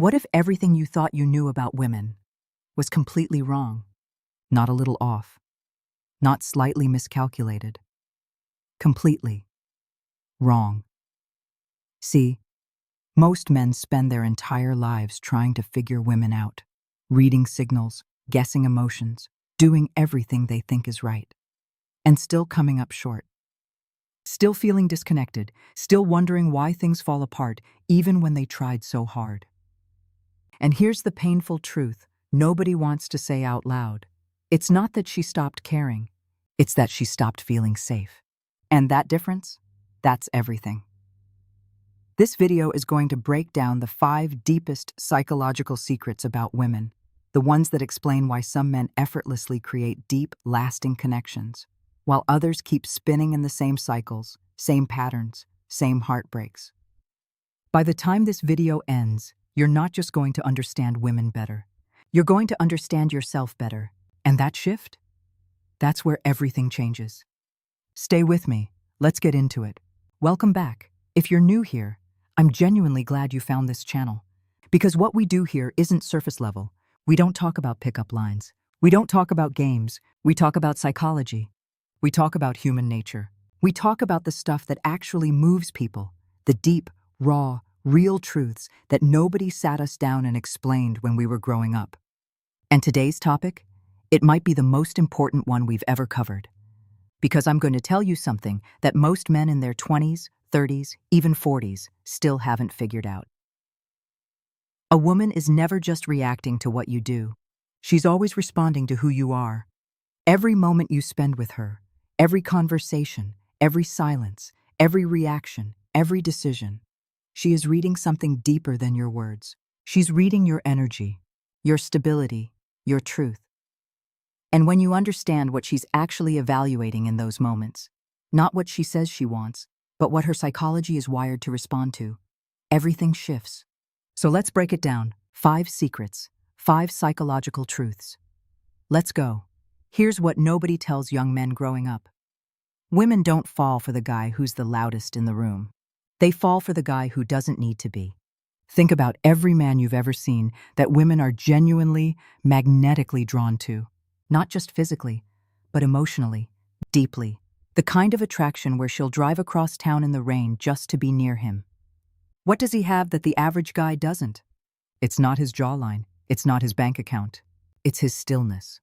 What if everything you thought you knew about women was completely wrong? Not a little off, not slightly miscalculated, completely wrong. See, most men spend their entire lives trying to figure women out, reading signals, guessing emotions, doing everything they think is right, and still coming up short. Still feeling disconnected, still wondering why things fall apart, even when they tried so hard. And here's the painful truth nobody wants to say out loud. It's not that she stopped caring, it's that she stopped feeling safe. And that difference? That's everything. This video is going to break down the 5 deepest psychological secrets about women, the ones that explain why some men effortlessly create deep, lasting connections, while others keep spinning in the same cycles, same patterns, same heartbreaks. By the time this video ends, you're not just going to understand women better. You're going to understand yourself better. And that shift? That's where everything changes. Stay with me. Let's get into it. Welcome back. If you're new here, I'm genuinely glad you found this channel. Because what we do here isn't surface level. We don't talk about pickup lines. We don't talk about games. We talk about psychology. We talk about human nature. We talk about the stuff that actually moves people, the deep, raw, real truths that nobody sat us down and explained when we were growing up. And today's topic? It might be the most important one we've ever covered. Because I'm going to tell you something that most men in their 20s, 30s, even 40s still haven't figured out. A woman is never just reacting to what you do. She's always responding to who you are. Every moment you spend with her, every conversation, every silence, every reaction, every decision, she is reading something deeper than your words. She's reading your energy, your stability, your truth. And when you understand what she's actually evaluating in those moments, not what she says she wants, but what her psychology is wired to respond to, everything shifts. So let's break it down. 5 secrets, 5 psychological truths. Let's go. Here's what nobody tells young men growing up. Women don't fall for the guy who's the loudest in the room. They fall for the guy who doesn't need to be. Think about every man you've ever seen that women are genuinely, magnetically drawn to. Not just physically, but emotionally, deeply. The kind of attraction where she'll drive across town in the rain just to be near him. What does he have that the average guy doesn't? It's not his jawline. It's not his bank account. It's his stillness.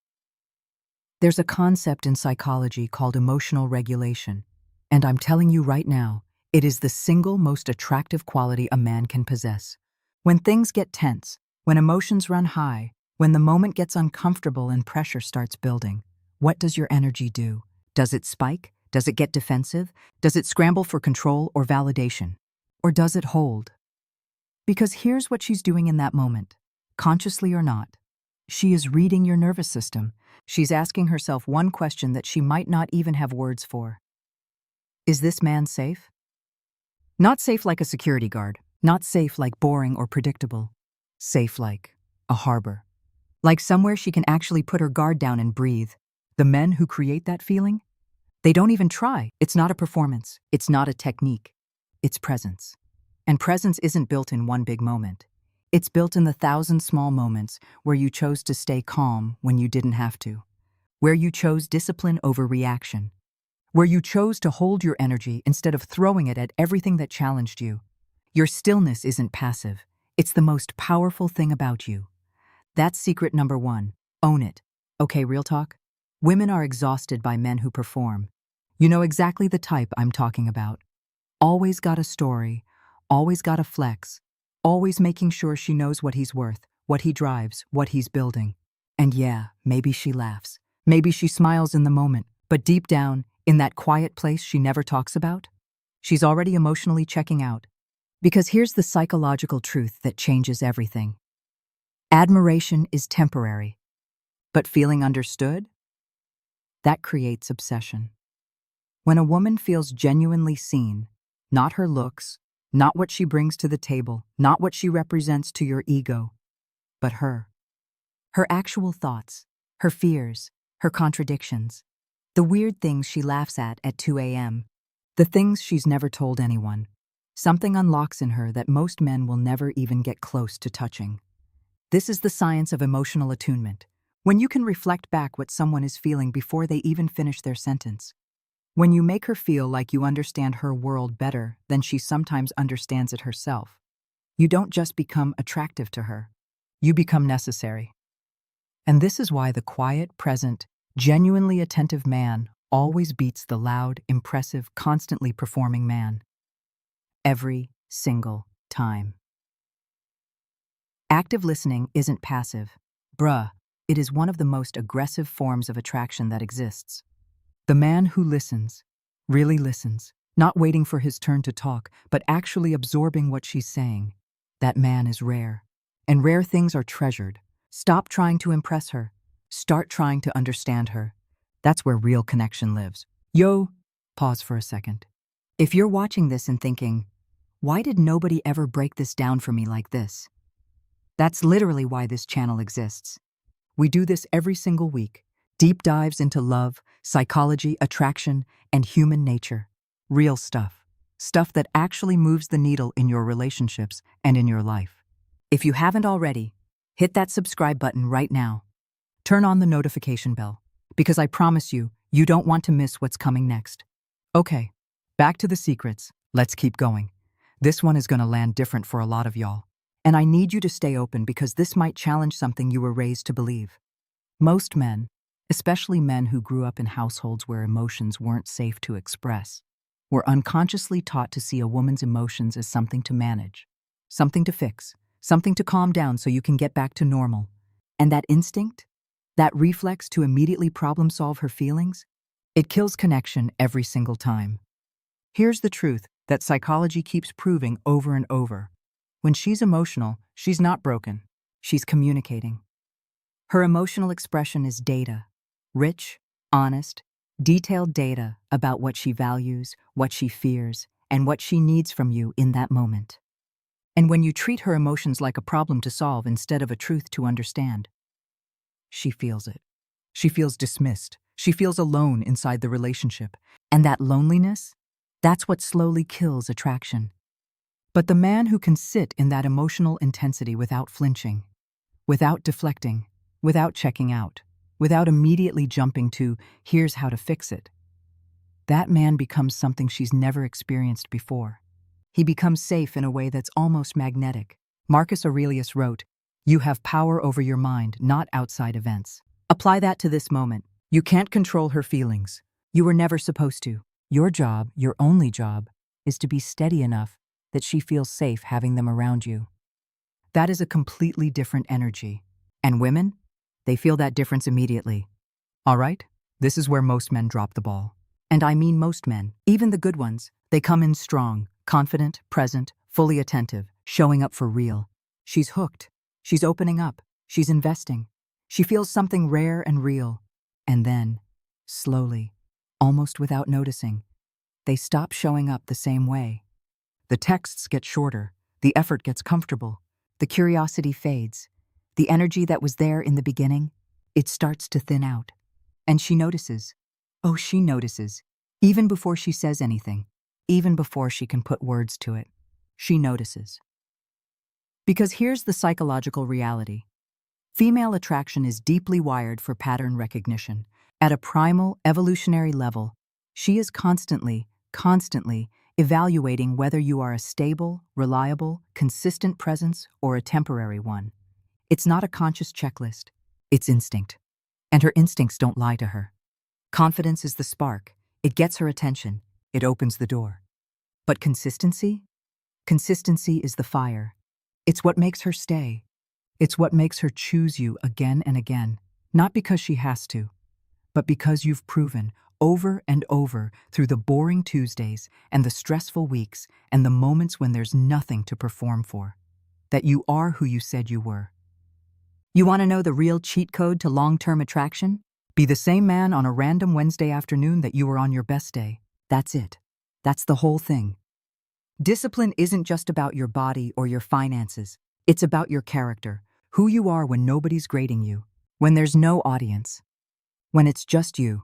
There's a concept in psychology called emotional regulation. And I'm telling you right now, it is the single most attractive quality a man can possess. When things get tense, when emotions run high, when the moment gets uncomfortable and pressure starts building, what does your energy do? Does it spike? Does it get defensive? Does it scramble for control or validation? Or does it hold? Because here's what she's doing in that moment, consciously or not. She is reading your nervous system. She's asking herself one question that she might not even have words for. Is this man safe? Not safe like a security guard. Not safe like boring or predictable. Safe like a harbor. Like somewhere she can actually put her guard down and breathe. The men who create that feeling? They don't even try. It's not a performance. It's not a technique. It's presence. And presence isn't built in one big moment. It's built in the 1,000 small moments where you chose to stay calm when you didn't have to. Where you chose discipline over reaction. Where you chose to hold your energy instead of throwing it at everything that challenged you. Your stillness isn't passive. It's the most powerful thing about you. That's secret number 1. Own it. Okay, real talk? Women are exhausted by men who perform. You know exactly the type I'm talking about. Always got a story, always got a flex, always making sure she knows what he's worth, what he drives, what he's building. And yeah, maybe she laughs. Maybe she smiles in the moment, but deep down, in that quiet place she never talks about, she's already emotionally checking out. Because here's the psychological truth that changes everything. Admiration is temporary, but feeling understood? That creates obsession. When a woman feels genuinely seen, not her looks, not what she brings to the table, not what she represents to your ego, but her. Her actual thoughts, her fears, her contradictions, the weird things she laughs at 2 a.m., the things she's never told anyone. Something unlocks in her that most men will never even get close to touching. This is the science of emotional attunement. When you can reflect back what someone is feeling before they even finish their sentence. When you make her feel like you understand her world better than she sometimes understands it herself. You don't just become attractive to her. You become necessary. And this is why the quiet, present, genuinely attentive man always beats the loud, impressive, constantly performing man. Every single time. Active listening isn't passive. It is one of the most aggressive forms of attraction that exists. The man who listens, really listens, not waiting for his turn to talk, but actually absorbing what she's saying. That man is rare. And rare things are treasured. Stop trying to impress her. Start trying to understand her. That's where real connection lives. Pause for a second. If you're watching this and thinking, why did nobody ever break this down for me like this? That's literally why this channel exists. We do this every single week. Deep dives into love, psychology, attraction, and human nature. Real stuff. Stuff that actually moves the needle in your relationships and in your life. If you haven't already, hit that subscribe button right now. Turn on the notification bell, because I promise you, you don't want to miss what's coming next. Okay, back to the secrets. Let's keep going. This one is going to land different for a lot of y'all. And I need you to stay open because this might challenge something you were raised to believe. Most men, especially men who grew up in households where emotions weren't safe to express, were unconsciously taught to see a woman's emotions as something to manage, something to fix, something to calm down so you can get back to normal. And that instinct, that reflex to immediately problem-solve her feelings, it kills connection every single time. Here's the truth that psychology keeps proving over and over. When she's emotional, she's not broken. She's communicating. Her emotional expression is data. Rich, honest, detailed data about what she values, what she fears, and what she needs from you in that moment. And when you treat her emotions like a problem to solve instead of a truth to understand, she feels it. She feels dismissed. She feels alone inside the relationship. And that loneliness, that's what slowly kills attraction. But the man who can sit in that emotional intensity without flinching, without deflecting, without checking out, without immediately jumping to, here's how to fix it, that man becomes something she's never experienced before. He becomes safe in a way that's almost magnetic. Marcus Aurelius wrote, "You have power over your mind, not outside events." Apply that to this moment. You can't control her feelings. You were never supposed to. Your job, your only job, is to be steady enough that she feels safe having them around you. That is a completely different energy. And women, they feel that difference immediately. All right? This is where most men drop the ball. And I mean most men, even the good ones. They come in strong, confident, present, fully attentive, showing up for real. She's hooked. She's opening up. She's investing. She feels something rare and real. And then, slowly, almost without noticing, they stop showing up the same way. The texts get shorter, the effort gets comfortable, the curiosity fades. The energy that was there in the beginning, it starts to thin out. And she notices. Oh, she notices. Even before she says anything, even before she can put words to it, she notices. Because here's the psychological reality. Female attraction is deeply wired for pattern recognition. At a primal, evolutionary level, she is constantly evaluating whether you are a stable, reliable, consistent presence or a temporary one. It's not a conscious checklist. It's instinct. And her instincts don't lie to her. Confidence is the spark. It gets her attention. It opens the door. But consistency? Consistency is the fire. It's what makes her stay. It's what makes her choose you again and again. Not because she has to, but because you've proven over and over through the boring Tuesdays and the stressful weeks and the moments when there's nothing to perform for, that you are who you said you were. You want to know the real cheat code to long-term attraction? Be the same man on a random Wednesday afternoon that you were on your best day. That's it. That's the whole thing. Discipline isn't just about your body or your finances. It's about your character, who you are when nobody's grading you, when there's no audience, when it's just you,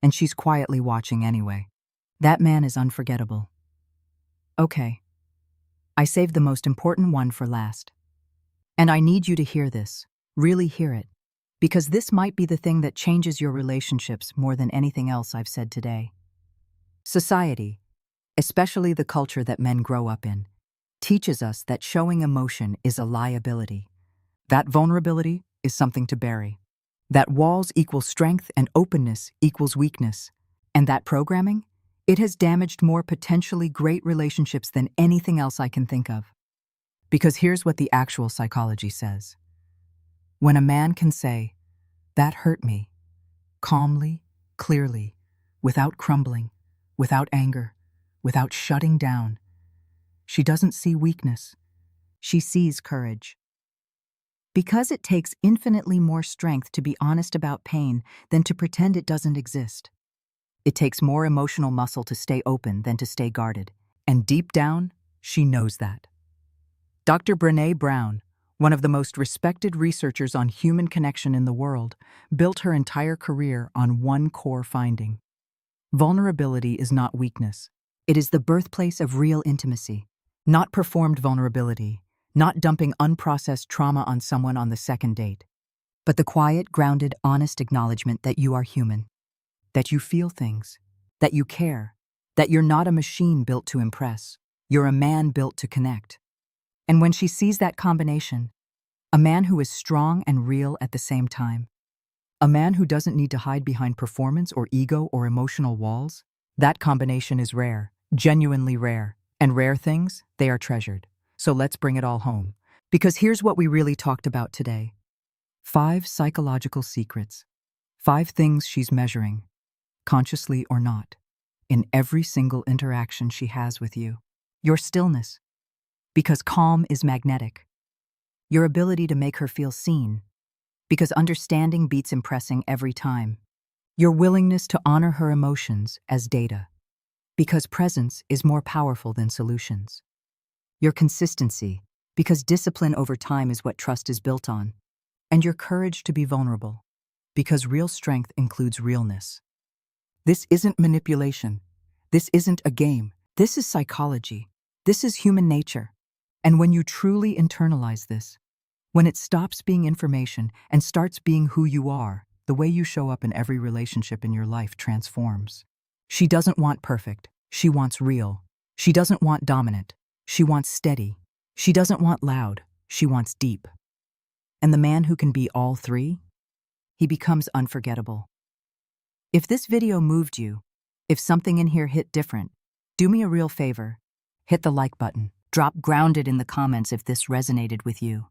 and she's quietly watching anyway. That man is unforgettable. Okay, I saved the most important one for last. And I need you to hear this, really hear it, because this might be the thing that changes your relationships more than anything else I've said today. Society, especially the culture that men grow up in, teaches us that showing emotion is a liability. That vulnerability is something to bury. That walls equal strength and openness equals weakness. And that programming? It has damaged more potentially great relationships than anything else I can think of. Because here's what the actual psychology says. When a man can say, "That hurt me," calmly, clearly, without crumbling, without anger, without shutting down, she doesn't see weakness. She sees courage. Because it takes infinitely more strength to be honest about pain than to pretend it doesn't exist. It takes more emotional muscle to stay open than to stay guarded. And deep down, she knows that. Dr. Brené Brown, one of the most respected researchers on human connection in the world, built her entire career on one core finding. Vulnerability is not weakness. It is the birthplace of real intimacy, not performed vulnerability, not dumping unprocessed trauma on someone on the second date, but the quiet, grounded, honest acknowledgement that you are human, that you feel things, that you care, that you're not a machine built to impress, you're a man built to connect. And when she sees that combination, a man who is strong and real at the same time, a man who doesn't need to hide behind performance or ego or emotional walls, that combination is rare, genuinely rare. And rare things, they are treasured. So let's bring it all home. Because here's what we really talked about today. 5 psychological secrets. 5 things she's measuring, consciously or not, in every single interaction she has with you. Your stillness, because calm is magnetic. Your ability to make her feel seen, because understanding beats impressing every time. Your willingness to honor her emotions as data, because presence is more powerful than solutions. Your consistency, because discipline over time is what trust is built on. And your courage to be vulnerable, because real strength includes realness. This isn't manipulation. This isn't a game. This is psychology. This is human nature. And when you truly internalize this, when it stops being information and starts being who you are, the way you show up in every relationship in your life transforms. She doesn't want perfect. She wants real. She doesn't want dominant. She wants steady. She doesn't want loud. She wants deep. And the man who can be all 3, he becomes unforgettable. If this video moved you, if something in here hit different, do me a real favor. Hit the like button. Drop grounded in the comments if this resonated with you.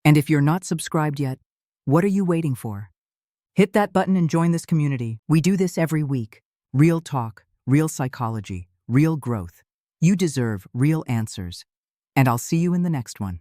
And if you're not subscribed yet, what are you waiting for? Hit that button and join this community. We do this every week. Real talk, real psychology, real growth. You deserve real answers. And I'll see you in the next one.